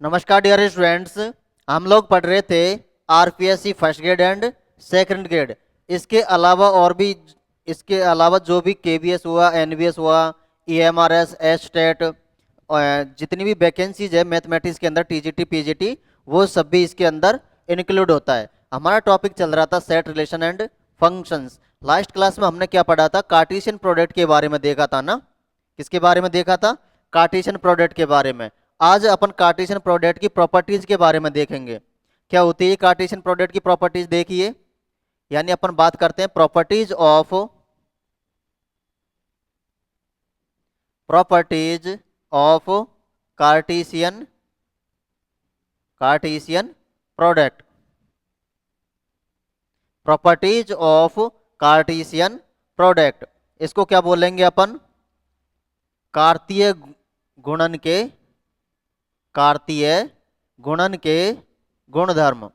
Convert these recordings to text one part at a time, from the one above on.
नमस्कार dear students. हम लोग पढ़ रहे थे RPSC first grade and second grade. इसके अलावा और भी इसके अलावा जो भी केवीएस हुआ, एनवीएस हुआ, ईएमआरएस, एस्टेट, जितनी भी वैकेंसीज है मैथमेटिक्स के अंदर, टीजीटी, पीजीटी, वो सब भी इसके अंदर इंक्लूड होता है। हमारा टॉपिक चल रहा था set, relation and functions. Last class में हमने क्या पढ़ा था? कार्टेशियन प्रोडक्ट के बारे में देखा था ना। किसके बारे में देखा था? कार्टेशियन प्रोडक्ट के बारे में। आज अपन कार्टेशियन प्रोडक्ट की प्रॉपर्टीज के बारे में देखेंगे। क्या होती है कार्टेशियन प्रोडक्ट की प्रॉपर्टीज? देखिए, यानी अपन बात करते हैं properties of Cartesian Cartesian product. Properties of Cartesian product, इसको क्या बोलेंगे अपन? कार्तीय गुणन के कार्तीय गुणन के गुणधर्म।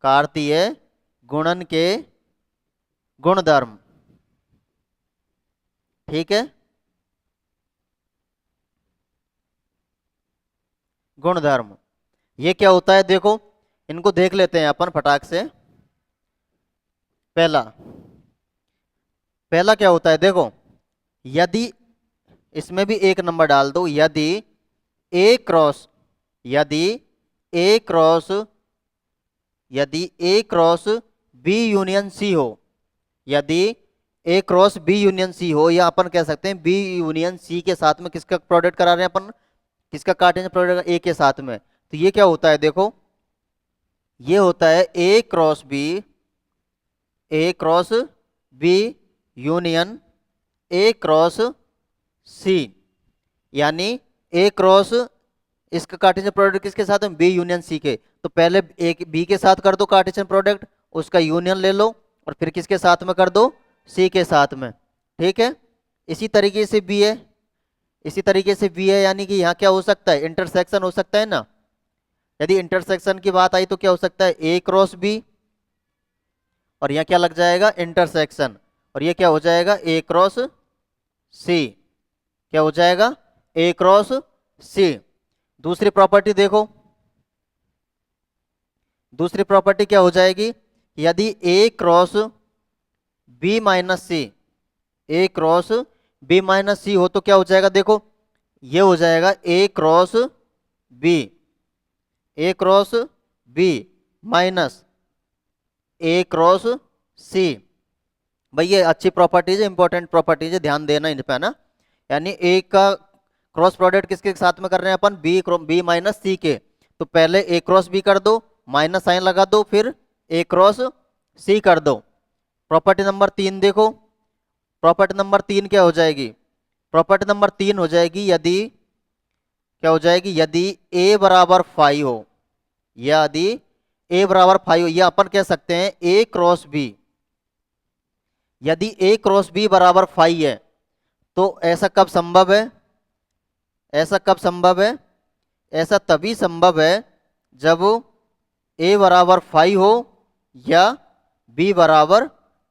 कार्तीय गुणन के गुणधर्म, ठीक है। गुणधर्म, ये क्या होता है? देखो, इनको देख लेते हैं अपन फटाक से। पहला पहला क्या होता है? देखो, यदि इसमें भी एक नंबर डाल दो। ए क्रॉस यदि ए क्रॉस यदि ए क्रॉस बी यूनियन सी हो, यदि ए क्रॉस बी यूनियन सी हो, या अपन कह सकते हैं बी यूनियन सी के साथ में किसका प्रोडक्ट करा रहे हैं अपन? किसका कार्टेशियन प्रोडक्ट? ए के साथ में। तो ये क्या होता है? देखो, ये होता है A cross B union A cross C. यानी ए क्रॉस, इसका कार्टेशियन प्रोडक्ट किसके साथ है? बी यूनियन सी के। तो पहले एक बी के साथ कर दो कार्टेशियन प्रोडक्ट, उसका यूनियन ले लो, और फिर किसके साथ में कर दो? सी के साथ में, ठीक है। इसी तरीके से बी है, यानी कि यहाँ क्या हो सकता है? इंटरसेक्शन हो सकता है ना। यदि इंटरसेक्शन की बात आई तो क्या हो सकता है? ए क्रॉस बी, और यहाँ क्या लग जाएगा? इंटरसेक्शन, और ये क्या हो जाएगा? ए क्रॉस सी। क्या हो जाएगा? ए क्रॉस सी। दूसरी प्रॉपर्टी देखो, दूसरी प्रॉपर्टी क्या हो जाएगी? यदि A cross B minus C, A cross B minus सी हो तो क्या हो जाएगा? देखो, ये हो जाएगा A cross B, A cross B minus A cross सी। भाई ये अच्छी प्रॉपर्टीज है, इंपॉर्टेंट प्रॉपर्टीज है, ध्यान देना इन पे ना। यानी ए का क्रॉस प्रोडक्ट किसके साथ में कर रहे हैं अपन? बी माइनस सी के। तो पहले ए क्रॉस बी कर दो, माइनस साइन लगा दो, फिर ए क्रॉस सी कर दो। प्रॉपर्टी नंबर 3 देखो, प्रॉपर्टी नंबर 3 क्या हो जाएगी? प्रॉपर्टी नंबर 3 हो जाएगी, यदि क्या हो जाएगी? यदि ए बराबर 5 हो, यदि ए बराबर 5 हो, या अपन कह सकते हैं ए क्रॉस बी। यदि ए क्रॉस बी बराबर 5 है, तो ऐसा कब संभव है? ऐसा कब संभव है? ऐसा तभी संभव है जब ए बराबर 5 हो या बी बराबर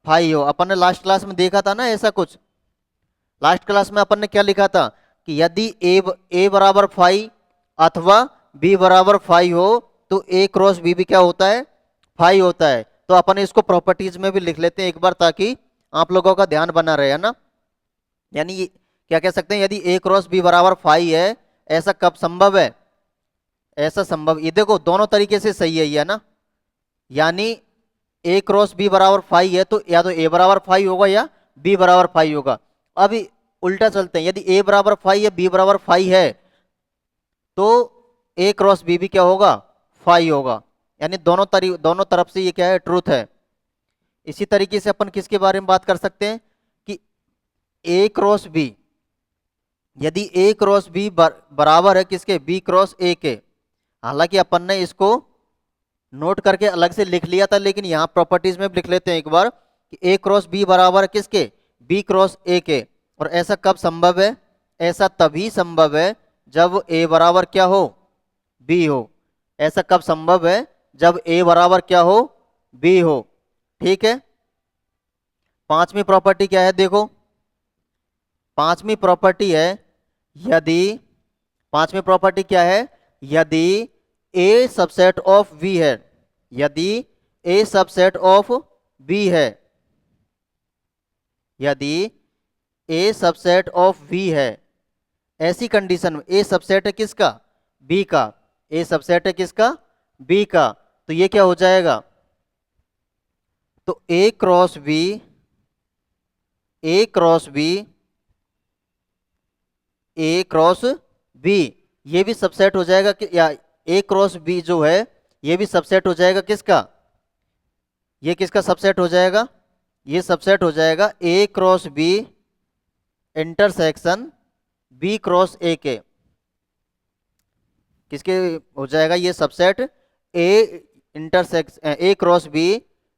5 हो। अपन ने लास्ट क्लास में देखा था ना ऐसा कुछ। लास्ट क्लास में अपन ने क्या लिखा था? कि यदि ए बराबर 5 अथवा बी बराबर 5 हो, तो ए क्रॉस बी भी क्या होता है? 5 होता है। तो अपन इसको प्रॉपर्टीज में भी लिख लेते हैं एक बार, ताकि आप लोगों का ध्यान बना रहे, है ना। यानी क्या कह सकते हैं? यदि ए क्रॉस बी बराबर 5 है, ऐसा कब संभव है? ऐसा संभव, ये देखो दोनों तरीके से सही है ये, है ना। यानी ए क्रॉस बी बराबर 5 है, तो या तो ए बराबर 5 होगा या बी बराबर 5 होगा। अभी उल्टा चलते हैं, यदि ए बराबर 5 या बी बराबर 5 है, तो ए क्रॉस बी भी क्या होगा? 5 होगा। यानी दोनों तरफ से ये क्या है? ट्रूथ है। इसी तरीके से अपन किसके बारे में बात कर सकते हैं? कि ए क्रॉस बी, यदि ए क्रॉस बी बराबर है किसके? बी क्रॉस ए के। हालांकि अपन ने इसको नोट करके अलग से लिख लिया था, लेकिन यहाँ प्रॉपर्टीज में लिख लेते हैं एक बार कि ए क्रॉस बी बराबर है किसके? बी क्रॉस ए के। और ऐसा कब संभव है? ऐसा तभी संभव है जब ए बराबर क्या हो? बी हो। ऐसा कब संभव है? जब ए बराबर क्या हो? बी हो, ठीक है। पांचवी प्रॉपर्टी क्या है? देखो, पांचवी प्रॉपर्टी है, यदि पांचवी प्रॉपर्टी क्या है, यदि ए सबसेट ऑफ वी है, यदि ए सबसेट ऑफ बी है, यदि ए सबसेट ऑफ वी है, ऐसी कंडीशन में ए सबसेट है किसका, बी का, ए सबसेट है किसका, बी का, तो ये क्या हो जाएगा, तो A cross B, A cross B, A cross B, ये भी सबसेट हो जाएगा कि, या ए क्रॉस बी जो है ये भी सबसेट हो जाएगा किसका, ये किसका सबसेट हो जाएगा, ये सबसेट हो जाएगा A cross B intersection B cross A के, किसके हो जाएगा ये subset, A intersection A cross B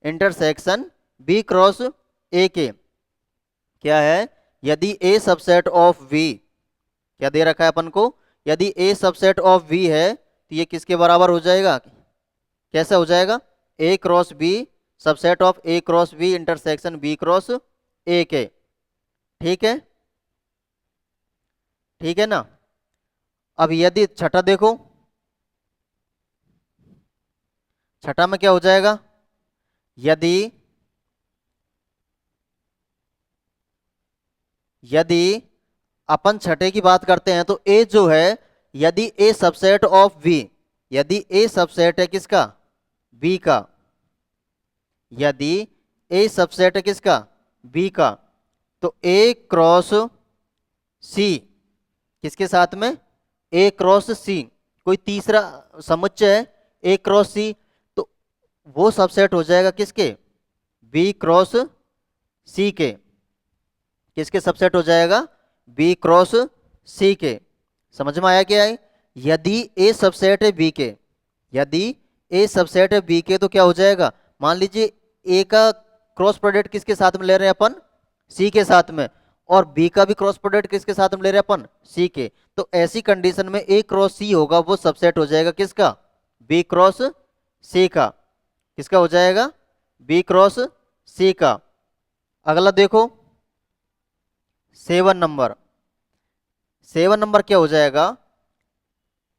intersection B cross A के, क्या है, यदि ए सबसेट ऑफ वी, क्या दे रखा है अपन को, यदि ए सबसेट ऑफ वी है तो ये किसके बराबर हो जाएगा, कैसे हो जाएगा, A cross B subset of A cross B intersection B cross A के, ठीक है, ठीक है ना। अब यदि छठा देखो, छठा में क्या हो जाएगा, यदि यदि अपन छठे की बात करते हैं तो ए जो है, यदि ए सबसेट ऑफ बी, यदि ए सबसेट है किसका, बी का, यदि ए सबसेट है किसका, बी का, तो ए क्रॉस सी, किसके साथ में, ए क्रॉस सी, कोई तीसरा समुच्चय है ए क्रॉस सी, तो वो सबसेट हो जाएगा किसके, बी क्रॉस सी के, किसके सबसेट हो जाएगा, बी क्रॉस सी के, समझ में आया क्या है, यदि ए सबसेट है बी के, यदि ए सबसेट है बी के तो क्या हो जाएगा, मान लीजिए ए का क्रॉस प्रोडक्ट किसके साथ में ले रहे हैं अपन, सी के साथ में, और बी का भी क्रॉस प्रोडक्ट किसके साथ में ले रहे हैं अपन, सी के, तो ऐसी कंडीशन में ए क्रॉस सी होगा वो सबसेट हो जाएगा किसका, बी क्रॉस सी का, किसका हो जाएगा, बी क्रॉस सी का। अगला देखो 7 नंबर, 7 नंबर क्या हो जाएगा,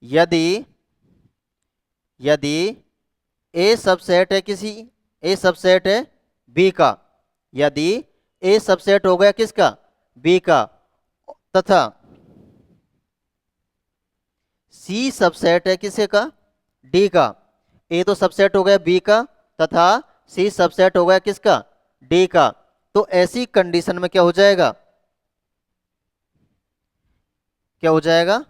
यदि यदि ए सबसेट है किसी, ए सबसेट है बी का, यदि ए सबसेट हो गया किसका, बी का, तथा सी सबसेट है किसे का, डी का, ए तो सबसेट हो गया बी का तथा सी सबसेट हो गया किसका, डी का, तो ऐसी कंडीशन में क्या हो जाएगा, क्या हो जाएगा,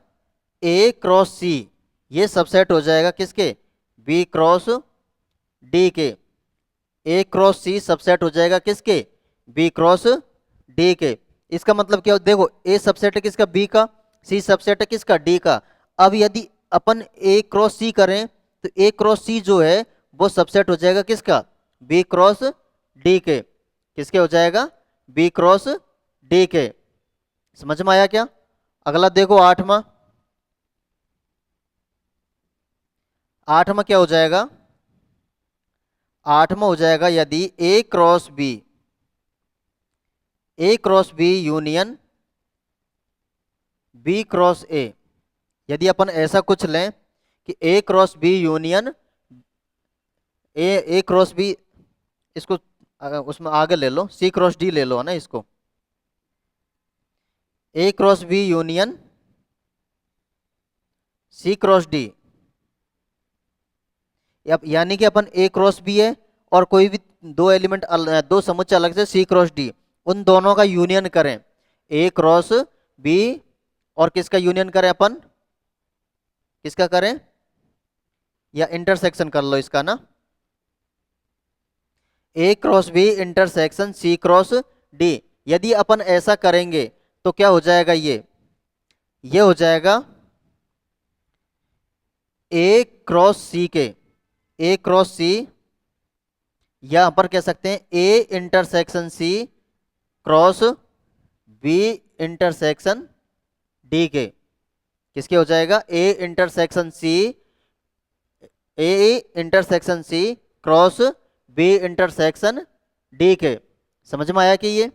ए क्रॉस सी, ये सबसेट हो जाएगा किसके, बी क्रॉस डी के, ए क्रॉस सी सबसेट हो जाएगा किसके, बी क्रॉस डी के, इसका मतलब क्या, देखो ए सबसेट है किसका, बी का, सी सबसेट है किसका, डी का, अब यदि अपन ए क्रॉस सी करें तो ए क्रॉस सी जो है वो सबसेट हो जाएगा किसका, बी क्रॉस डी के, किसके हो जाएगा, बी क्रॉस डी के, समझ में आया क्या। अगला देखो 8वां, 8वां क्या हो जाएगा, 8वां हो जाएगा यदि A cross B, A cross B union B cross A, यदि अपन ऐसा कुछ लें कि A cross B union A cross B, इसको उसमें आगे ले लो, सी क्रॉस डी ले लो ना इसको, A cross B union C cross D, यानी कि अपन ए क्रॉस बी है और कोई भी दो एलिमेंट दो समुच्चय अलग से सी क्रॉस डी, उन दोनों का यूनियन करें, ए क्रॉस बी और किसका यूनियन करें अपन, किसका करें, या इंटरसेक्शन कर लो इसका ना, A cross B intersection C cross D, यदि अपन ऐसा करेंगे तो क्या हो जाएगा, ये हो जाएगा ए क्रॉस सी के, ए क्रॉस सी, या यहां पर कह सकते हैं A intersection C cross B intersection D के, किसके हो जाएगा, A intersection C, A intersection C cross B intersection D के, समझ में आया कि ये।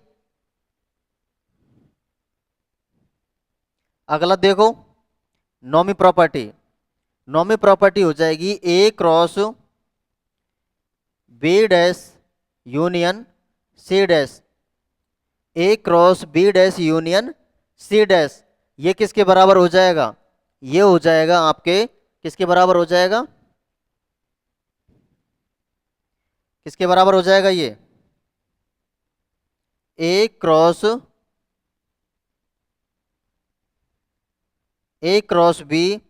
अगला देखो नॉमी प्रॉपर्टी हो जाएगी A cross B dash union C dash, A cross B dash union C dash. ये किसके बराबर हो जाएगा? ये हो जाएगा आपके किसके बराबर हो जाएगा? किसके बराबर हो जाएगा ये? ए क्रॉस बी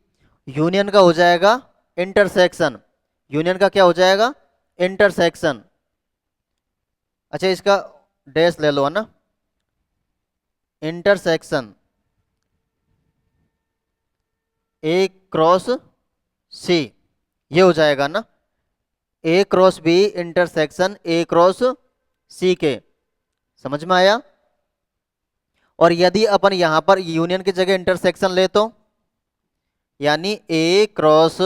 यूनियन का हो जाएगा इंटरसेक्शन। यूनियन का क्या हो जाएगा? इंटरसेक्शन। अच्छा इसका डैश ले लो है ना, इंटरसेक्शन ए क्रॉस सी, ये हो जाएगा ना, A cross B intersection A cross C के। समझ में आया? और यदि अपन यहां पर यूनियन की जगह इंटरसेक्शन ले तो यानी A cross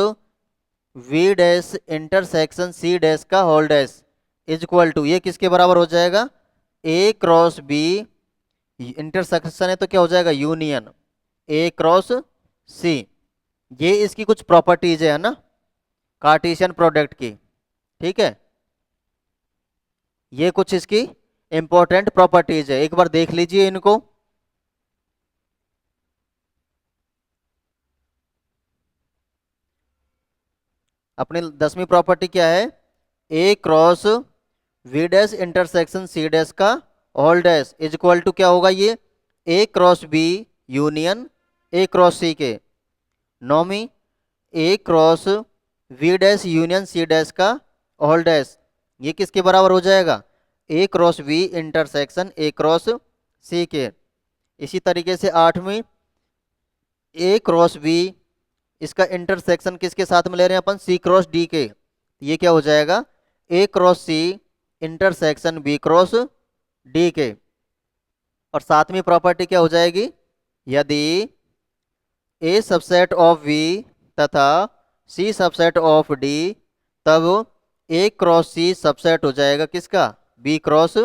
B dash intersection C dash का whole dash is equal to, ये किसके बराबर हो जाएगा? ए क्रॉस बी इंटरसेक्शन है तो क्या हो जाएगा? यूनियन ए क्रॉस सी। ये इसकी कुछ प्रॉपर्टीज है ना कार्टेशियन प्रोडक्ट की, ठीक है। ये कुछ इसकी इंपॉर्टेंट प्रॉपर्टीज है, एक बार देख लीजिए इनको। अपनी 10वीं प्रॉपर्टी क्या है? A cross B dash intersection C dash का whole dash is equal to क्या होगा? ये A cross B union A cross C के। नौवीं A cross B dash union C dash का होल डैश, ये किसके बराबर हो जाएगा? A cross B intersection A cross C के। इसी तरीके से 8वीं ए क्रॉस बी, इसका इंटरसेक्शन किसके साथ में ले रहे हैं अपन? सी क्रॉस डी के। ये क्या हो जाएगा? A cross C intersection B cross D के। और 7वीं प्रॉपर्टी क्या हो जाएगी? यदि ए सबसेट ऑफ वी तथा सी सबसेट ऑफ डी, तब ए क्रॉस सी सबसेट हो जाएगा किसका? बी क्रॉस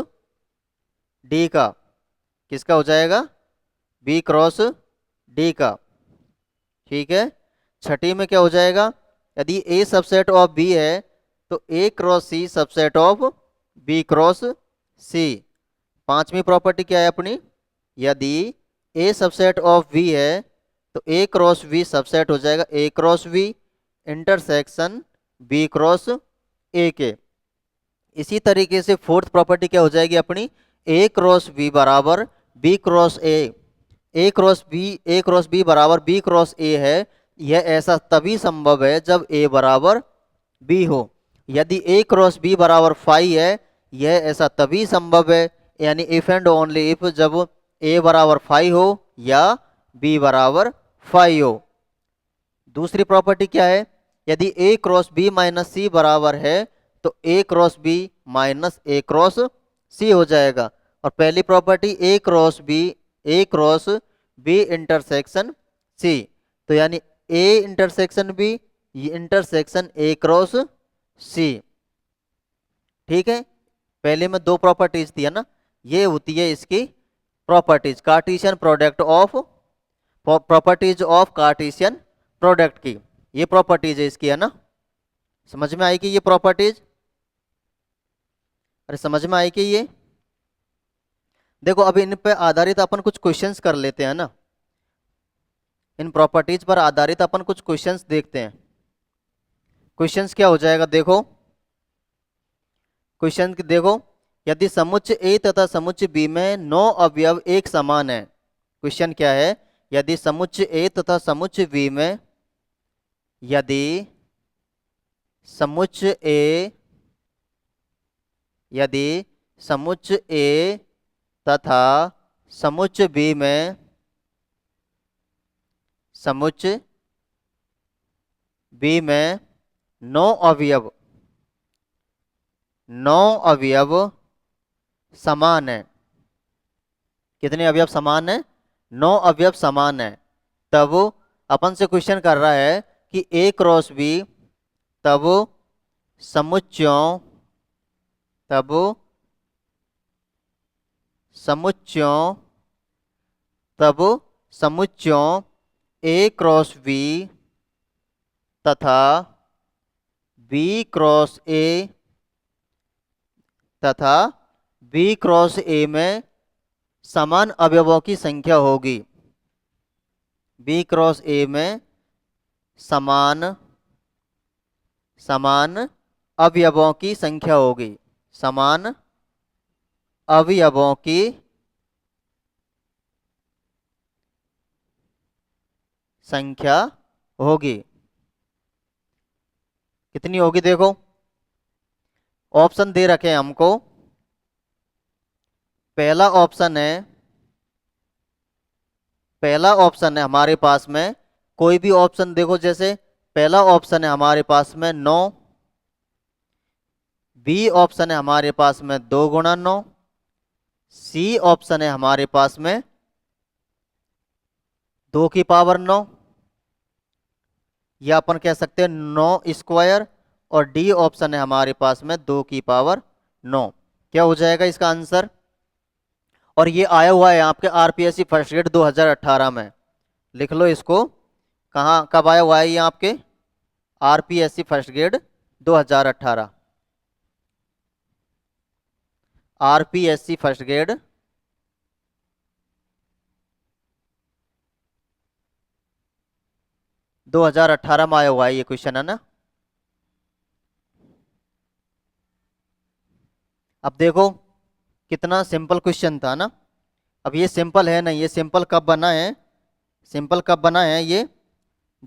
डी का। किसका हो जाएगा? बी क्रॉस डी का, ठीक है। 6ठी में क्या हो जाएगा? यदि ए सबसेट ऑफ बी है तो A cross C subset of B cross C. 5वीं प्रॉपर्टी क्या है अपनी? यदि ए सबसेट ऑफ वी है तो ए क्रॉस वी सबसेट हो जाएगा A cross B intersection B cross A के। इसी तरीके से 4th प्रॉपर्टी क्या हो जाएगी अपनी? ए क्रॉस बी बराबर B cross A cross B बराबर बी क्रॉस ए है। यह ऐसा तभी संभव है जब ए बराबर बी हो। यदि ए क्रॉस बी बराबर 5 है, यह ऐसा तभी संभव है यानी इफ एंड ओनली इफ जब ए बराबर 5 हो या बी बराबर 5 हो। दूसरी प्रॉपर्टी क्या है? यदि A cross B minus C बराबर है तो A cross B minus A cross C हो जाएगा। और पहली property A cross B intersection C, तो यानी A intersection B intersection A cross C, ठीक है। पहले में 2 प्रॉपर्टीज थी है ना, ये होती है इसकी properties Cartesian product of properties of Cartesian product की। ये प्रॉपर्टीज है इसकी है ना, समझ में आई कि ये प्रॉपर्टीज? अरे समझ में आई कि ये देखो अब इन पे आधारित अपन कुछ क्वेश्चंस कर लेते हैं ना, इन प्रॉपर्टीज पर आधारित अपन कुछ क्वेश्चंस देखते हैं। क्वेश्चंस क्या हो जाएगा देखो, क्वेश्चन देखो, यदि समुच्चय ए तथा समुच्चय बी में 9 अवयव एक समान है। क्वेश्चन क्या है? यदि समुच्चय ए तथा समुच्चय बी में यदि समुच्चय ए तथा समुच्चय बी में समुच्चय बी में 9 अवयव समान है। कितने अवयव समान है? 9 अवयव समान है। तब अपन से क्वेश्चन कर रहा है कि ए क्रॉस बी तब समुच्चयों ए क्रॉस बी तथा बी क्रॉस ए तथा बी क्रॉस ए में समान अवयवों की संख्या होगी। बी क्रॉस ए में समान समान अवयवों की संख्या होगी। समान अवयवों की संख्या होगी। कितनी होगी देखो, ऑप्शन दे रखे हैं हमको। पहला ऑप्शन है हमारे पास में, कोई भी ऑप्शन देखो, जैसे पहला ऑप्शन है हमारे पास में 9, बी ऑप्शन है हमारे पास में 2 × 9, सी ऑप्शन है हमारे पास में 2⁹9, या अपन कह सकते हैं 9 स्क्वायर, और डी ऑप्शन है हमारे पास में 2⁹9। क्या हो जाएगा इसका आंसर? और ये आया हुआ है आपके आरपीएससी फर्स्ट ग्रेड 2018 में, लिख लो इसको। कहाँ कब आया हुआ है ये आपके? RPSC first grade 2018। RPSC first grade 2018 में आया हुआ है ये क्वेश्चन, है ना। अब देखो कितना सिंपल क्वेश्चन था ना। अब ये सिंपल है नहीं, ये सिंपल कब बना है? सिंपल कब बना है ये?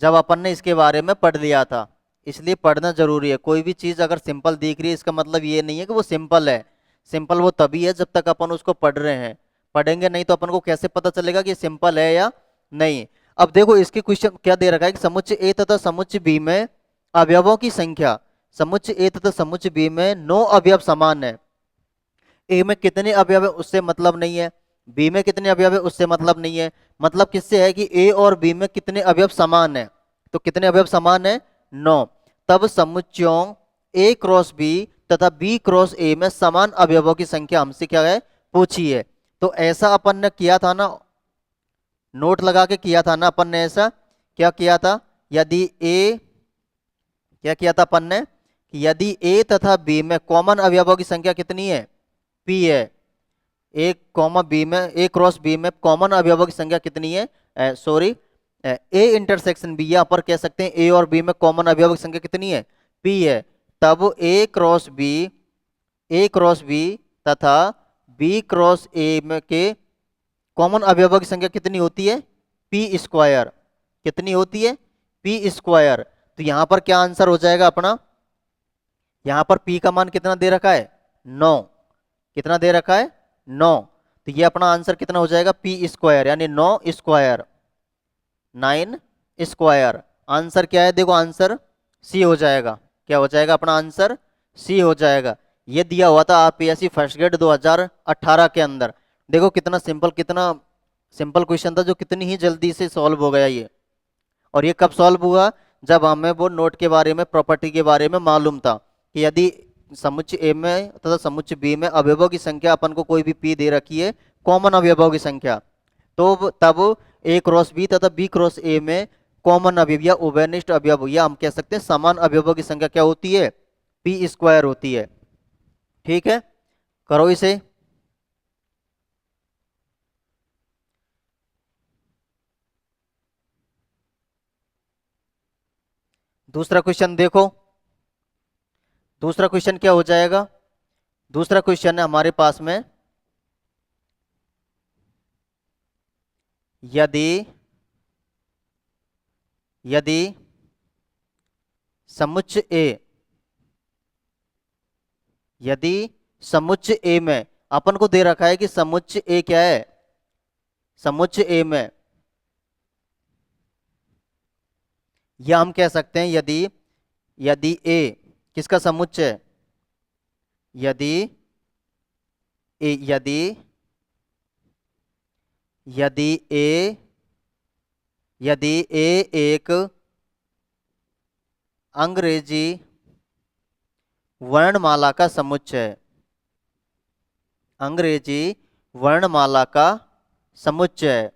जब अपन ने इसके बारे में पढ़ लिया था। इसलिए पढ़ना जरूरी है। कोई भी चीज़ अगर सिंपल दिख रही है, इसका मतलब ये नहीं है कि वो सिंपल है। सिंपल वो तभी है जब तक अपन उसको पढ़ रहे हैं। पढ़ेंगे नहीं तो अपन को कैसे पता चलेगा कि सिंपल है या नहीं। अब देखो इसके क्वेश्चन क्या दे रखा है कि समुच्चय ए तथा समुच्चय बी में अवयवों की संख्या। समुच्चय ए तथा समुच्चय बी में 9 अवयव समान है। ए में कितने अवयव है उससे मतलब नहीं है, बी में कितने अवयव है उससे मतलब नहीं है। मतलब किससे है कि ए और बी में कितने अवयव समान है। तो कितने अवयव समान है? 9। तब समुच्चयों ए क्रॉस बी तथा बी क्रॉस ए में समान अवयवों की संख्या हमसे क्या है, पूछी है। तो ऐसा अपन ने किया था ना, नोट लगा के किया था ना अपन ने। ऐसा क्या किया था? यदि ए, क्या किया था अपन ने कि यदि ए तथा बी में कॉमन अवयवों की संख्या कितनी है, पी है। ए कॉमा बी में, ए क्रॉस बी में कॉमन अवयवों की संख्या कितनी है? सॉरी, ए इंटरसेक्शन बी, यहाँ पर कह सकते हैं ए और बी में कॉमन अवयवों की संख्या कितनी है, पी है। तब ए क्रॉस बी तथा बी क्रॉस ए में के कॉमन अवयवों की संख्या कितनी होती है? P square. कितनी होती है? P square. तो यहां पर क्या आंसर हो जाएगा अपना? यहां पर पी का मान कितना दे रखा है? 9। कितना दे रखा है? 9। तो ये अपना आंसर कितना हो जाएगा? पी स्क्वायर, यानी 9 स्क्वायर, 9 स्क्वायर। आंसर क्या है देखो, आंसर सी हो जाएगा। क्या हो जाएगा अपना आंसर? सी हो जाएगा। ये दिया हुआ था आरपीएससी फर्स्ट ग्रेड 2018 के अंदर। देखो कितना सिंपल क्वेश्चन था, जो कितनी ही जल्दी से सॉल्व हो गया ये। और ये कब सॉल्व हुआ? जब हमें वो नोट के बारे में, प्रॉपर्टी के बारे में मालूम था कि यदि समुच्चय ए में तथा समुच्चय बी में अवयवों की संख्या अपन को कोई भी पी दे रखी है, कॉमन अवयवों की संख्या, तो तब ए क्रॉस बी तथा बी क्रॉस ए में कॉमन अवयव या उभयनिष्ठ अवयव, या हम कह सकते हैं समान अवयवों की संख्या क्या होती है? पी स्क्वायर होती है। ठीक है, करो इसे। दूसरा क्वेश्चन देखो। दूसरा क्वेश्चन क्या हो जाएगा? दूसरा क्वेश्चन है हमारे पास में, यदि यदि समुच्चय ए, यदि समुच्चय ए में अपन को दे रखा है कि समुच्चय ए क्या है, समुच्चय ए में, या हम कह सकते हैं यदि यदि ए किसका समुच्चय है? यदि ए, यदि ए यदि ए एक अंग्रेजी वर्णमाला का समुच्चय है, अंग्रेजी वर्णमाला का समुच्चय है,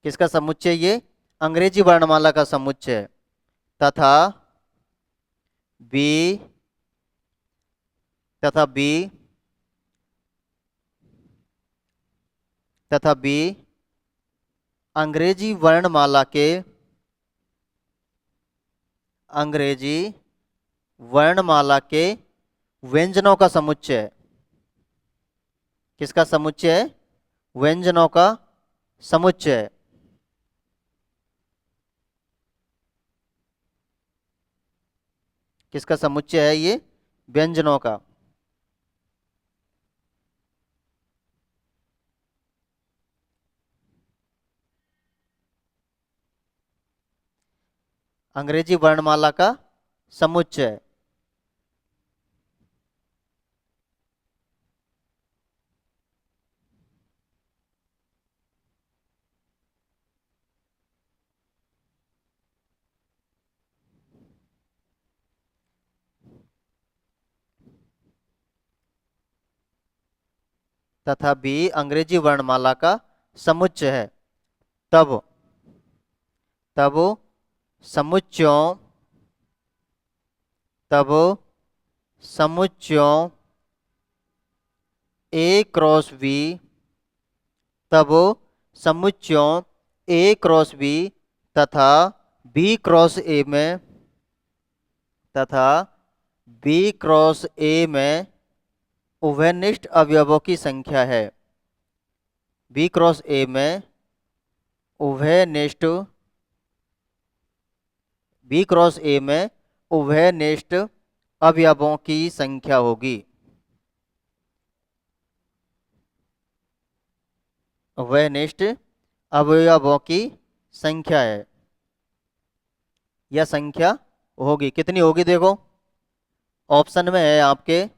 किसका समुच्चय? ये अंग्रेजी वर्णमाला का समुच्चय। तथा बी तथा बी तथा बी अंग्रेजी वर्णमाला के अंग्रेजी वर्णमाला के व्यंजनों का समुच्चय है। किसका समुच्चय है? व्यंजनों का समुच्चय है। किसका समुच्चय है ये? व्यंजनों का। अंग्रेजी वर्णमाला का समुच्चय। तथा बी अंग्रेजी वर्णमाला का समुच्चय है। तब तब समुच्चयों तब समुच्चयों ए क्रॉस बी तब समुच्चयों ए क्रॉस बी तथा बी क्रॉस ए में तथा बी क्रॉस ए में उभयनिष्ठ अवयवों की संख्या है। बी क्रॉस ए में उभयनिष्ठ बी क्रॉस ए में उभयनिष्ठ अवयवों की संख्या होगी। उभयनिष्ठ अवयवों की संख्या है या संख्या होगी। कितनी होगी? देखो ऑप्शन में है, आपके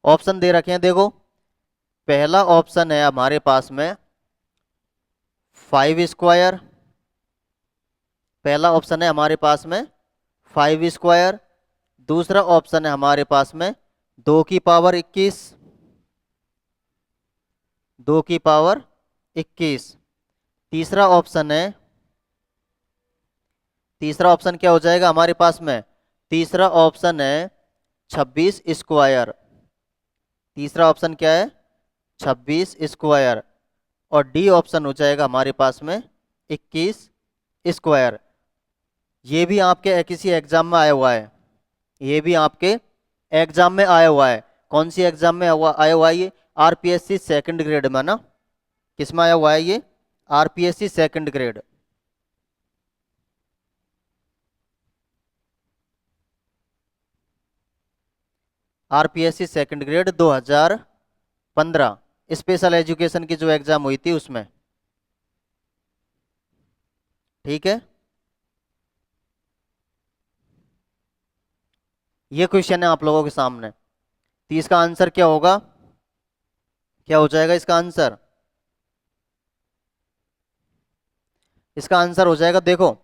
ऑप्शन दे रखे हैं। देखो पहला ऑप्शन है हमारे पास में 5 स्क्वायर। पहला ऑप्शन है हमारे पास में 5 स्क्वायर। दूसरा ऑप्शन है हमारे पास में 2 की पावर 21। 2 की पावर 21। तीसरा ऑप्शन क्या हो जाएगा हमारे पास में? तीसरा ऑप्शन है 26 स्क्वायर। तीसरा ऑप्शन क्या है? 26 स्क्वायर। और डी ऑप्शन हो जाएगा हमारे पास में 21 स्क्वायर। ये भी आपके किसी एग्जाम में आया हुआ है। ये भी आपके एग्जाम में आया हुआ है। कौन सी एग्जाम में आया हुआ है ये? आरपीएससी सेकंड ग्रेड में ना। किस में आया हुआ है ये? RPSC second grade. RPSC second grade 2015 special education की जो एग्जाम हुई थी उसमें। ठीक है, ये क्वेश्चन है आप लोगों के सामने। तो इसका आंसर क्या होगा? क्या हो जाएगा इसका आंसर? इसका आंसर हो जाएगा, देखो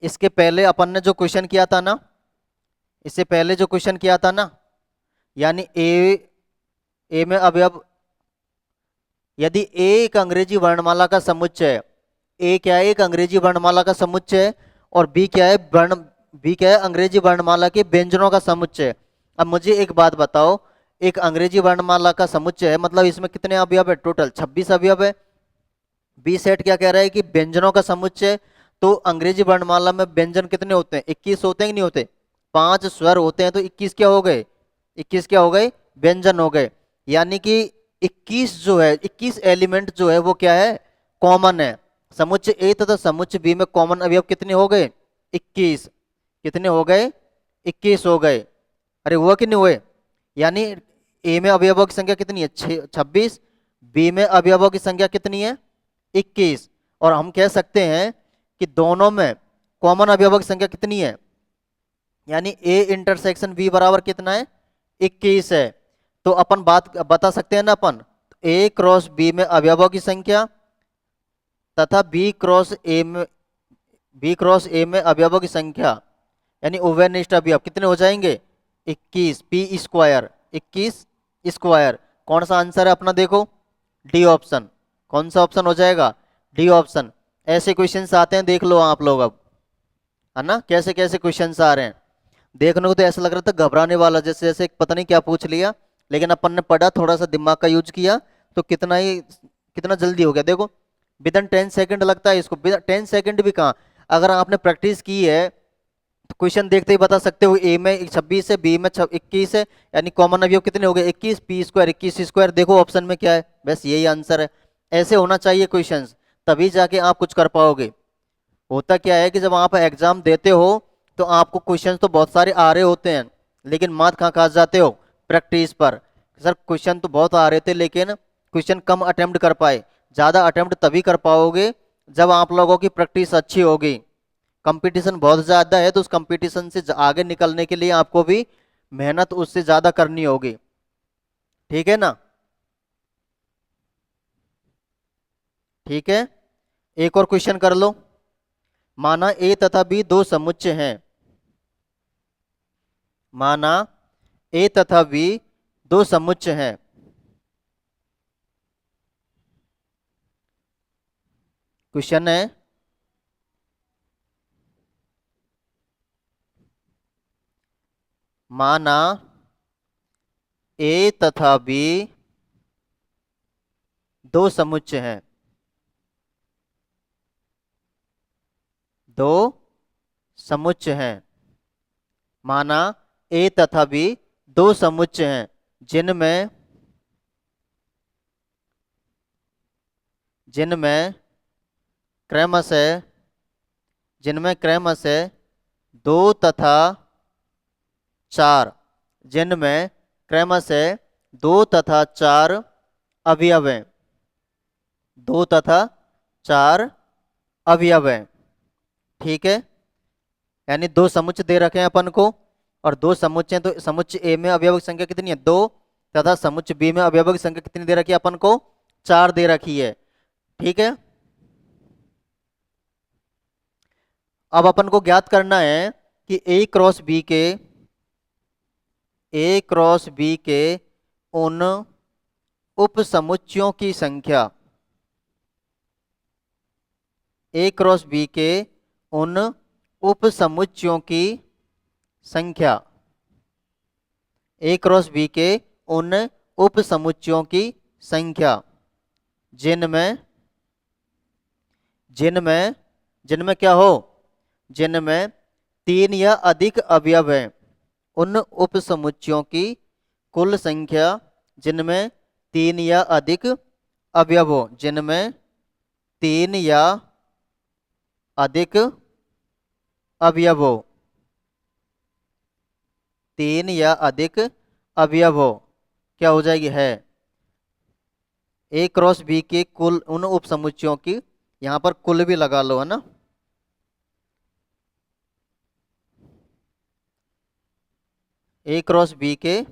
इसके पहले अपन ने जो क्वेश्चन किया था ना, इससे पहले जो क्वेश्चन किया था ना, यानी ए में अवयव, यदि ए एक अंग्रेजी वर्णमाला का समुच्चय है, ए क्या है? एक अंग्रेजी वर्णमाला का समुच्चय है। और बी क्या है? बी क्या है? अंग्रेजी वर्णमाला के व्यंजनों का समुच्चय है। अब मुझे एक बात बताओ, एक अंग्रेजी वर्णमाला का समुच्चय है मतलब इसमें कितने अवयव है? टोटल 26 अवयव है। बी सेट क्या कह रहा है कि व्यंजनों का समुच्चय। तो अंग्रेजी वर्णमाला में व्यंजन कितने होते हैं? 21 होते हैं कि नहीं होते? 5 स्वर होते हैं, तो 21 क्या हो गए? 21 क्या हो गए? व्यंजन हो गए। यानी कि 21 जो है, 21 एलिमेंट जो है वो क्या है? कॉमन है। समुच्चय ए तथा समुच्चय बी में कॉमन अवयव कितने हो गए? 21। कितने हो गए? 21 हो गए। अरे हुआ कि नहीं हुए? यानी ए में अवयवों की संख्या कितनी है? 26। बी में अवयवों की संख्या कितनी है? 21। और हम कह सकते हैं कि दोनों में कॉमन अवयवों की संख्या कितनी है? यानी ए इंटरसेक्शन बी बराबर कितना है? 21 है। तो अपन बात बता सकते हैं ना अपन, ए क्रॉस बी में अवयवों की संख्या तथा बी क्रॉस ए में अवयवों की संख्या, यानी उभयनिष्ठ अवयव कितने हो जाएंगे? 21 पी स्क्वायर। 21 स्क्वायर। कौन सा आंसर है अपना? देखो डी ऑप्शन। कौन सा ऑप्शन हो जाएगा? D option. ऐसे क्वेश्चंस आते हैं, देख लो आप लोग अब, है ना, कैसे कैसे क्वेश्चंस आ रहे हैं। देखने को तो ऐसा लग रहा था घबराने वाला, जैसे जैसे पता नहीं क्या पूछ लिया, लेकिन अपन ने पढ़ा, थोड़ा सा दिमाग का यूज किया, तो कितना जल्दी हो गया देखो। विद इन 10 सेकंड लगता है इसको, 10 सेकंड भी कहाँ। अगर आपने प्रैक्टिस की है तो क्वेश्चन देखते ही बता सकते हो, ए में 26 है, बी में 21 है, यानी कॉमन अवयव कितने हो गए 21, पी स्क्वायर 21 स्क्वायर, देखो ऑप्शन में क्या है, बस यही आंसर है। ऐसे होना चाहिए क्वेश्चंस, तभी जाके आप कुछ कर पाओगे। होता क्या है कि जब आप एग्जाम देते हो तो आपको क्वेश्चंस तो बहुत सारे आ रहे होते हैं, लेकिन मात कहाँ खा जाते हो, प्रैक्टिस पर। सर क्वेश्चन तो बहुत आ रहे थे लेकिन क्वेश्चन कम अटेम्प्ट कर पाए। ज़्यादा अटेम्प्ट तभी कर पाओगे जब आप लोगों की प्रैक्टिस अच्छी होगी। कंपटीशन बहुत ज़्यादा है, तो उस कंपटीशन से आगे निकलने के लिए आपको भी मेहनत उससे ज़्यादा करनी होगी, ठीक है ना। ठीक है, एक और क्वेश्चन कर लो। माना ए तथा बी दो समुच्चय हैं। माना ए तथा बी दो समुच्चय हैं। क्वेश्चन है, माना ए तथा बी दो समुच्चय हैं। दो समुच्चय हैं। माना ए तथा बी दो समुच्चय हैं जिनमें जिनमें क्रमशः जिनमें क्रमशः दो तथा चार जिनमें क्रमशः दो तथा चार अवयव हैं। दो तथा चार अवयव हैं, ठीक है। यानी दो समुच्चय दे रखे हैं अपन को, और दो समुच्चय, तो समुच्चय ए में अवयव की संख्या कितनी है, दो, तथा समुच्चय बी में अवयव की संख्या कितनी दे रखी है अपन को, चार दे रखी है, ठीक है। अब अपन को ज्ञात करना है कि ए क्रॉस बी के उन उप समुच्चयों की संख्या। ए क्रॉस बी के उन उप समुच्चयों की संख्या। ए क्रॉस बी के उन उप समुच्चयों की संख्या जिनमें जिनमें जिनमें क्या हो, जिनमें तीन या अधिक अवयव हैं। उन उप समुच्चयों की कुल संख्या जिनमें तीन या अधिक अवयव हो। जिनमें तीन या अधिक अवयव हो। तीन या अधिक अवयव हो, क्या हो जाएगी, है। ए क्रॉस बी के कुल उन उप समुच्चयों की, यहां पर कुल भी लगा लो, है ना। ए क्रॉस बी के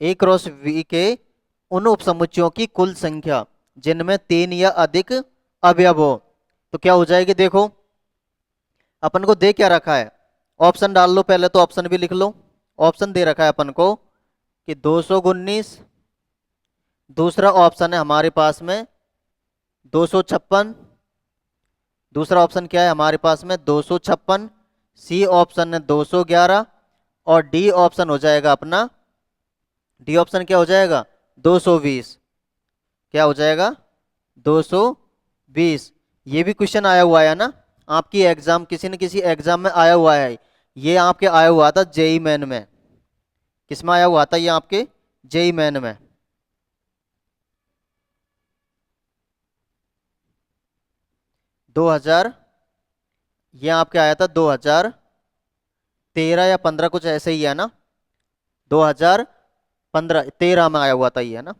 ए क्रॉस बी के उन उप समुच्चयों की कुल संख्या जिनमें तीन या अधिक अवयव हो, तो क्या हो जाएगी, देखो अपन को दे क्या रखा है, ऑप्शन डाल लो पहले, तो ऑप्शन भी लिख लो। ऑप्शन दे रखा है अपन को कि 219, दूसरा ऑप्शन है हमारे पास में 256, दूसरा ऑप्शन क्या है हमारे पास में 256, सी ऑप्शन है 211, और डी ऑप्शन हो जाएगा अपना, डी ऑप्शन क्या हो जाएगा 220। क्या हो जाएगा 220। ये भी क्वेश्चन आया हुआ है ना आपकी एग्जाम, किसी न किसी एग्जाम में आया हुआ है। ये आपके आया हुआ था जेई मेन में। किसमें आया हुआ था ये आपके, जेई मेन में। दो हजार, ये आपके आया था 2013 या 15, कुछ ऐसे ही है ना, 2013 में आया हुआ था ये, है ना,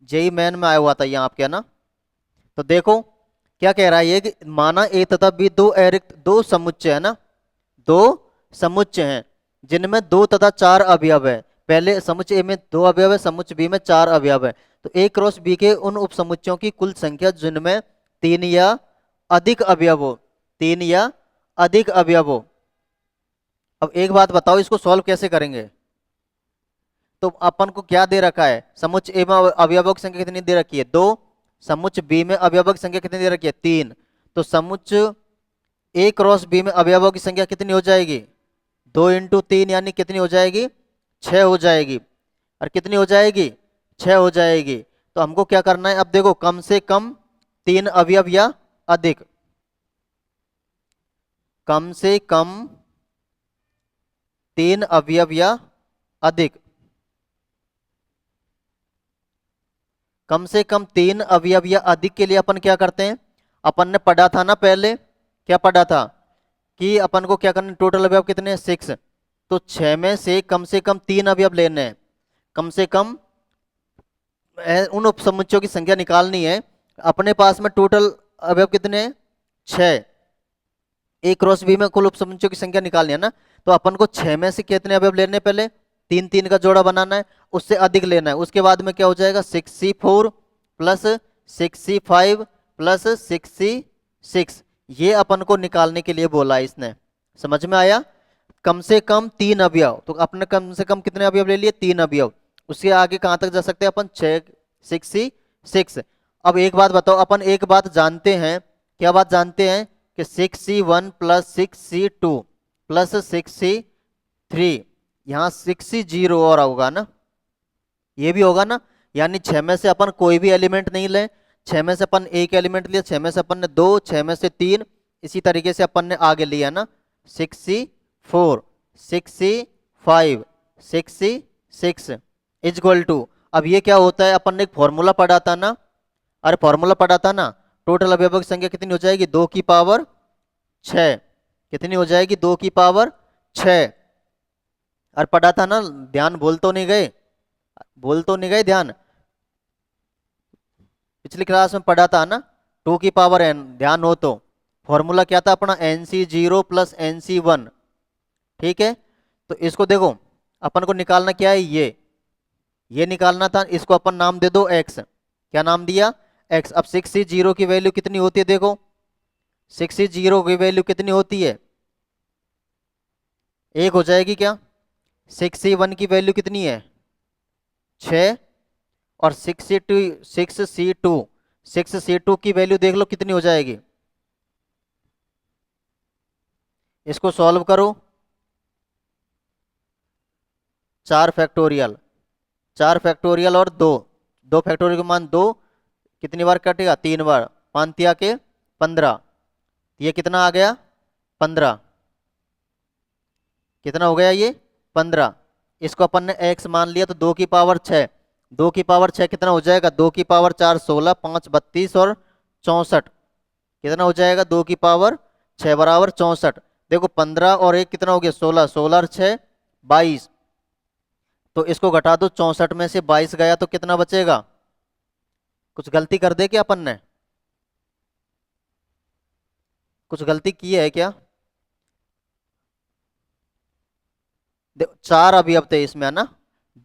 जेई मेन में आया हुआ था ये आपके, है ना। तो देखो क्या कह रहा है ये कि माना ए तथा बी दो अरिक्त दो समुच्चय है ना, दो समुच्चय हैं जिनमें दो तथा चार अवयव है। पहले समुच्चय ए में दो अवयव है, समुच्चय बी में चार अवयव है। तो ए क्रॉस बी के उन उप समुच्चयों की कुल संख्या जिनमें तीन या अधिक अवयव हो। तीन या अधिक अवयव हो। अब एक बात बताओ, इसको सॉल्व कैसे करेंगे। तो अपन को क्या दे रखा है, समुच्चय ए में अवयवों की संख्या कितनी दे रखी है, 2। समुच्चय बी में अवयवों की संख्या कितनी दे रखी है, 3। तो समुच्चय ए क्रॉस बी में अवयवों की संख्या कितनी हो जाएगी, 2 × 3 यानी कितनी हो जाएगी, 6 हो जाएगी। और कितनी हो जाएगी, 6 हो जाएगी। तो हमको क्या करना है, अब देखो कम से कम 3 अवयव या अधिक, कम से कम 3 अवयव या अधिक, कम से कम 3 अवयव या अधिक के लिए अपन क्या करते हैं, अपन ने पढ़ा था ना पहले, क्या पढ़ा था कि अपन को क्या करना है, टोटल अवयव कितने हैं, 6। तो 6 में से कम 3 अवयव लेने हैं, कम से कम उन उपसमुच्चयों की संख्या निकालनी है। अपने पास में टोटल अवयव कितने हैं, 6। ए क्रॉस बी में कुल उपसमुच्चयों की संख्या निकालनी है ना, तो अपन को 6 में से कितने अवयव लेने हैं, पहले 3 3 का जोड़ा बनाना है, उससे अधिक लेना है। उसके बाद में क्या हो जाएगा, 6c4 plus 6c5 plus 6c6, ये अपन को निकालने के लिए बोला है इसने, समझ में आया। कम से कम 3 अवयव, तो अपने कम से कम कितने अवयव ले लिए, 3 अवयव। उससे आगे कहां तक जा सकते हैं अपन, 6c6। अब एक बात बताओ, अपन एक बात जानते हैं, क्या बात जानते हैं कि 6c1 plus 6c2 plus 6c3, यहाँ 6c0 और होगा ना, ये भी होगा ना। यानी 6 में से अपन कोई भी एलिमेंट नहीं ले, 6 में से अपन एक एलिमेंट लिया, 6 में से अपन ने 2, 6 में से 3, इसी तरीके से अपन ने आगे लिया ना, 6c4 6c5 6c6 equal to, अब ये क्या होता है, अपन ने एक फॉर्मूला पढ़ा था ना, अरे फॉर्मूला पढ़ा था ना, टोटल अवयवों की संख्या कितनी हो जाएगी, 2 की पावर 6, कितनी हो जाएगी, 2 की पावर 6। और पढ़ा था ना, ध्यान बोल तो नहीं गए, बोल तो नहीं गए ध्यान, पिछली क्लास में पढ़ा था ना, 2 की पावर n, ध्यान हो तो फॉर्मूला क्या था अपना, nc0 प्लस nc1, ठीक है। तो इसको देखो, अपन को निकालना क्या है, ये निकालना था, इसको अपन नाम दे दो x, क्या नाम दिया, x। अब 6c0 की वैल्यू कितनी होती है, देखो 6c0 की वैल्यू कितनी होती है, 1 हो जाएगी क्या। 6c1 की वैल्यू कितनी है, 6। और 6c2 की वैल्यू देख लो कितनी हो जाएगी, इसको सॉल्व करो, 4 फैक्टोरियल, 4 फैक्टोरियल और 2, 2 फैक्टोरियल का मान 2, कितनी बार कटेगा, 3 बार, 5 तिया के 15, ये कितना आ गया, 15, कितना हो गया ये, 15। इसको अपन ने x मान लिया, तो 2 की पावर 6, 2 की पावर 6 कितना हो जाएगा, 2 की पावर 4 16, 5 32 और 64, कितना हो जाएगा, 2 की पावर 6 बराबर 64। देखो 15 और 1 कितना हो गया, 16, 16 और 6 22, तो इसको घटा दो, 64 में से 22 गया तो कितना बचेगा, कुछ गलती कर दे क्या अपन ने, कुछ गलती की है क्या, देखो 4 अवयव थे इसमें है ना,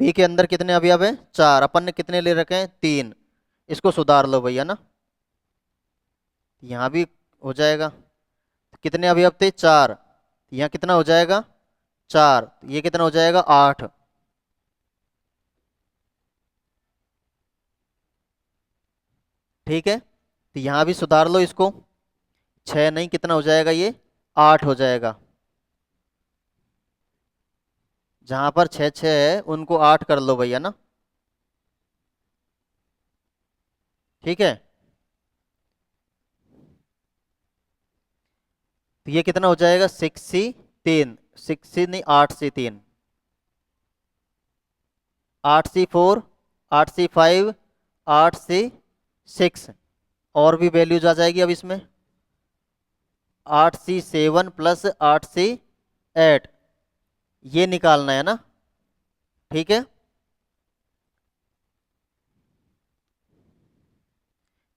बी के अंदर कितने अवयव है, 4, अपन ने कितने ले रखे हैं, 3। इसको सुधार लो भैया ना, यहाँ भी हो जाएगा, कितने अवयव थे, 4, यहाँ कितना हो जाएगा, 4, ये कितना हो जाएगा, 8। ठीक है, तो यहाँ भी सुधार लो इसको, 6 नहीं, कितना हो जाएगा ये, 8 हो जाएगा। जहां पर 6 6 है उनको 8 कर लो भैया ना, ठीक है। तो ये कितना हो जाएगा, 6c3, 6c नहीं 8c3, 8c4 8c5 8c6, और भी वैल्यूज आ जाएगी अब इसमें, 8c7 प्लस 8c8, ये निकालना है ना, ठीक है।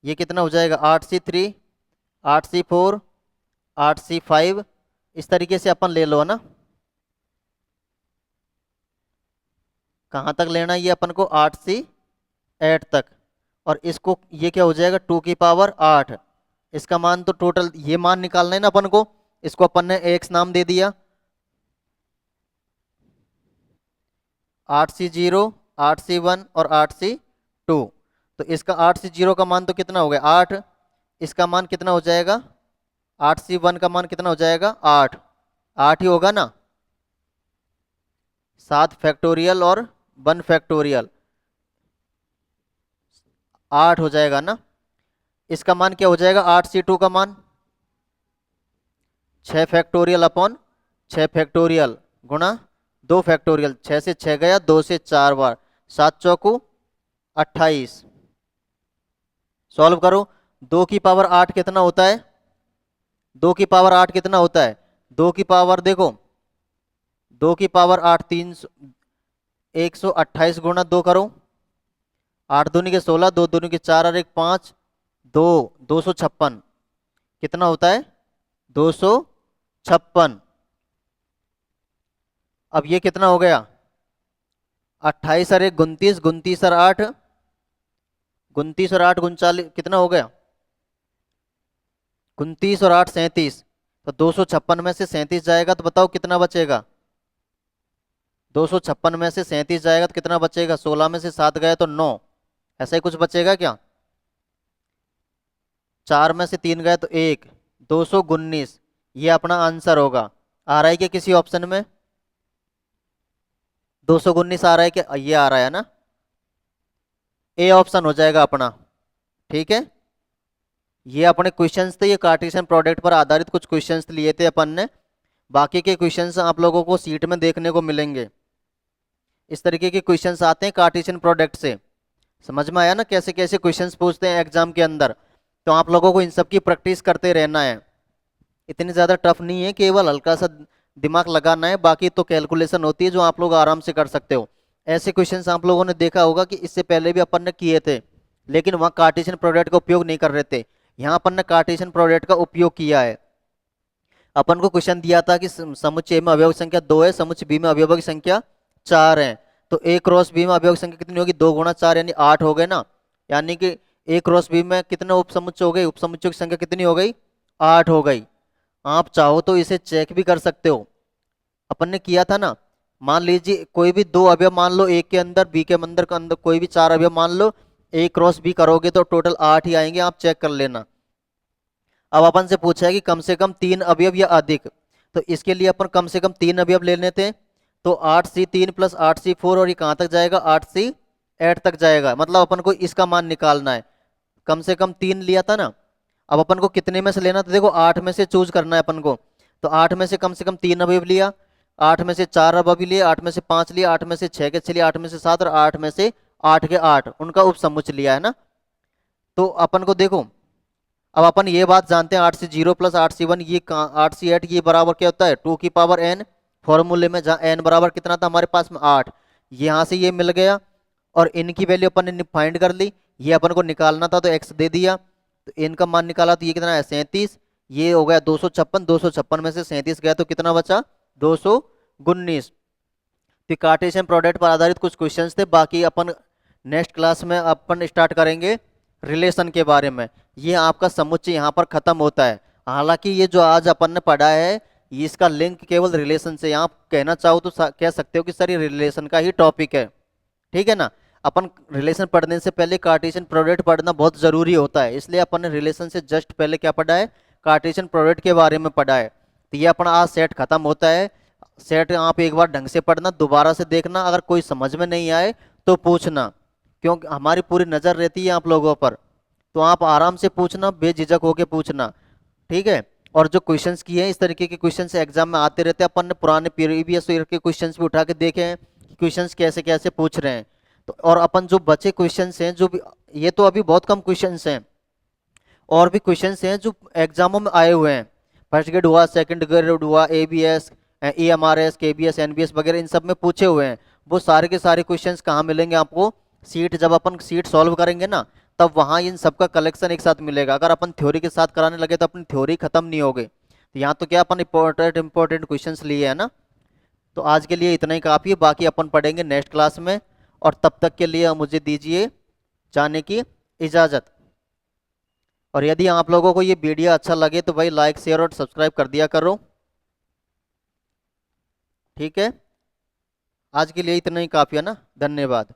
ये कितना हो जाएगा, 8c3 8c4 8c5, इस तरीके से अपन ले लो है ना, कहाँ तक लेना है ये अपन को, 8c8 तक। और इसको ये क्या हो जाएगा, 2 की पावर 8, इसका मान तो टोटल ये मान निकालना है ना अपन को, इसको अपन ने x नाम दे दिया। 8C0, 8C1 और 8C2। तो इसका 8C0 का मान तो कितना हो गया 8, इसका मान कितना हो जाएगा 8C1 का मान कितना हो जाएगा 8, 8 ही होगा ना। 7 फैक्टोरियल और 1 फैक्टोरियल 8 हो जाएगा ना। इसका मान क्या हो जाएगा 8C2 का मान 6 फैक्टोरियल अपॉन 6 फैक्टोरियल गुणा 2 फैक्टोरियल, 6 से 6 गया, 2 से 4 बार, 7 चौकू 28। सॉल्व करो। 2 की पावर 8 कितना होता है 2 की पावर 8 कितना होता है 2 की पावर देखो 2 की पावर 8 128 गुणा 2 करो, 8 दूनी के 16, 2 दूनी के 4 और 1 5, 2 256 कितना होता है 256। अब ये कितना हो गया 28 और 1 29, 29 और 8 29 और 8 39 कितना हो गया 29 और 8 37। तो 256 में से 37 जाएगा तो बताओ कितना बचेगा 256 में से 37 जाएगा तो कितना बचेगा, 16 में से 7 गए तो 9, ऐसा ही कुछ बचेगा क्या। 4 में से 3 गए तो 1, 219 ये अपना आंसर होगा। आ रहा है क्या किसी ऑप्शन में 219 आ रहा है क्या, ये आ रहा है ना, ए ऑप्शन हो जाएगा अपना। ठीक है, ये अपने क्वेश्चंस थे, ये कार्टेशियन प्रोडक्ट पर आधारित कुछ क्वेश्चंस लिए थे अपन ने। बाकी के क्वेश्चंस आप लोगों को सीट में देखने को मिलेंगे। इस तरीके के क्वेश्चंस आते हैं कार्टेशियन प्रोडक्ट से। समझ में आया ना कैसे कैसे क्वेश्चंस पूछते हैं एग्जाम के अंदर। तो आप लोगों को इन सब की प्रैक्टिस करते रहना है, इतनी ज़्यादा टफ नहीं है, केवल हल्का सा दिमाग लगाना है, बाकी तो कैलकुलेशन होती है जो आप लोग आराम से कर सकते हो। ऐसे क्वेश्चंस आप लोगों ने देखा होगा कि इससे पहले भी अपन ने किए थे, लेकिन वहाँ कार्टेशियन प्रोडक्ट का उपयोग नहीं कर रहे थे। यहाँ अपन ने कार्टेशियन प्रोडक्ट का उपयोग किया है। अपन को क्वेश्चन दिया था कि समुच्चय A में अवयव संख्या 2 है, समुच्चय बी में अवयव की संख्या 4 है, तो A क्रॉस बी में अवयव की संख्या कितनी होगी 2 गुणा 4 यानी 8 हो गए ना। यानी कि A क्रॉस बी में कितने उप समुच्चय हो गए, उप समुच्चयों की संख्या कितनी हो गई 8 हो गई। आप चाहो तो इसे चेक भी कर सकते हो, अपन ने किया था ना। मान लीजिए कोई भी दो अवयव मान लो ए के अंदर, बी के अंदर कोई भी 4 अवयव मान लो, A क्रॉस बी करोगे तो टोटल 8 ही आएंगे, आप चेक कर लेना। अब अपन से पूछा है कि कम से कम 3 अवयव या अधिक, तो इसके लिए अपन कम से कम 3 अवयव ले लेते हैं। तो 8C3 प्लस 8C4 और ये कहाँ तक जाएगा 8C8 तक जाएगा, मतलब अपन को इसका मान निकालना है। कम से कम 3 लिया था ना, अब अपन को कितने में से लेना था देखो 8 में से चूज करना है अपन को। तो 8 में से कम 3 अवयव लिया, 8 में से 4 अवयव लिए, 8 में से 5 लिया, 8 में से 6 के 6 लिए, 8 में से 7 और 8 में से 8 के 8 उनका उपसमुच्चय लिया है ना। तो अपन को देखो अब अपन ये बात जानते हैं 8C0 प्लस 8C1 ये 8C8 ये बराबर क्या होता है 2 की पावर n। फॉर्मूले में जहाँ n बराबर कितना था हमारे पास में 8, यहाँ से ये मिल गया और इनकी वैल्यू अपन ने फाइंड कर ली। ये अपन को निकालना था तो x दे दिया, तो n का मान निकाला तो ये कितना है 37, ये हो गया 256, 256 में से 37 गया तो कितना बचा 219। तो कार्टेशियन प्रोडक्ट पर आधारित कुछ क्वेश्चंस थे, बाकी अपन नेक्स्ट क्लास में अपन स्टार्ट करेंगे रिलेशन के बारे में। ये आपका समुच्चय यहाँ पर खत्म होता है। हालांकि ये जो आज अपन ने पढ़ा है इसका लिंक केवल रिलेशन से, आप कहना चाहो तो कह सकते हो कि सर ये रिलेशन का ही टॉपिक है। ठीक है ना, अपन रिलेशन पढ़ने से पहले कार्टेशियन प्रोडक्ट पढ़ना बहुत जरूरी होता है, इसलिए अपन ने रिलेशन से जस्ट पहले क्या पढ़ा है कार्टेशियन प्रोडक्ट के बारे में पढ़ा है। तो ये अपना आज सेट खत्म होता है। सेट आप एक बार ढंग से पढ़ना, दोबारा से देखना, अगर कोई समझ में नहीं आए तो पूछना, क्योंकि हमारी पूरी नज़र रहती है आप लोगों पर, तो आप आराम से पूछना, बेझिझक होके पूछना। ठीक है, और जो क्वेश्चंस किए हैं इस तरीके के क्वेश्चंस एग्जाम में आते रहते हैं। अपन ने पुराने प्रीवियस ईयर के क्वेश्चंस भी उठा के देखे हैं कि क्वेश्चंस कैसे कैसे पूछ रहे हैं। तो और अपन जो बचे क्वेश्चंस हैं जो भी, ये तो अभी बहुत कम क्वेश्चंस हैं, और भी क्वेश्चंस हैं जो एग्जामों में आए हुए हैं। फर्स्ट ग्रेड हुआ, सेकंड ग्रेड हुआ, ABS, EMRS, KBS, NBS वगैरह इन सब में पूछे हुए हैं। वो सारे के सारे क्वेश्चंस कहाँ मिलेंगे आपको, सीट जब अपन सीट सॉल्व करेंगे ना तब वहाँ इन सबका कलेक्शन एक साथ मिलेगा। अगर अपन थ्योरी के साथ कराने लगे तो अपनी थ्योरी खत्म नहीं होगी। तो यहाँ तो क्या अपन इंपॉर्टेंट क्वेश्चंस लिए है ना। तो आज के लिए इतना ही काफ़ी है, बाकी अपन पढ़ेंगे नेक्स्ट क्लास में। और तब तक के लिए मुझे दीजिए जाने की इजाज़त। और यदि आप लोगों को ये वीडियो अच्छा लगे तो भाई लाइक शेयर और सब्सक्राइब कर दिया करो। ठीक है, आज के लिए इतना ही काफ़ी है ना। धन्यवाद।